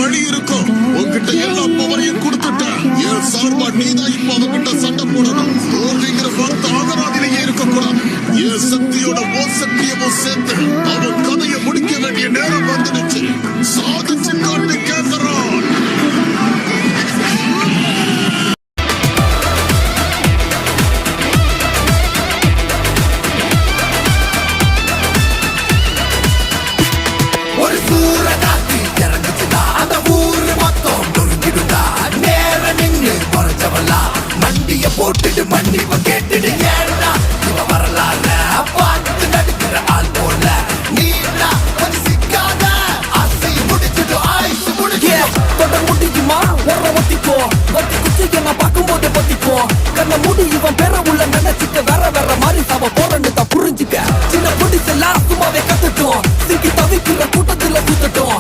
வழி இருக்கும். உன்கிட்ட எல்லா பவரையும் கொடுத்துட்ட. என் சார்பா நீதான் இப்ப அவகிட்ட சண்டை போடணும். தோல்விங்கிற வார்த்தை அகராதிலேயே இருக்கக்கூடாது. என் சக்தியோட ஓ சக்தியவும் சேர்த்து அவன் கதையை முடிக்க வேண்டிய நேரம் வந்துடுச்சு. சாதிச்சு காட்டு கேட்கிறான். போட்டுடு மன்னிப்பு கேட்டுடு ஏன்னா இவ வரலாற பார்த்து நடுக்கிற ஆள் போல நீனா கொஞ்சம் சிக்காத ஆசை முடிச்சுட்டு ஆயுசு முடிச்சு தொட முடியுமா வர ஒத்திக்கோ ஒத்தி குச்சிக்க நான் பார்க்கும்போது பத்திக்கோ கண்ண முடி இவன் பேர உள்ள நினைச்சிக்க வேற வேற மாதிரி சாவ போறன்னு தான் புரிஞ்சுக்க சின்ன பிடிச்செல்லாம் சும்மாவே கத்துட்டோம் சிக்கி தவிக்கிற கூட்டத்துல சுத்தட்டும்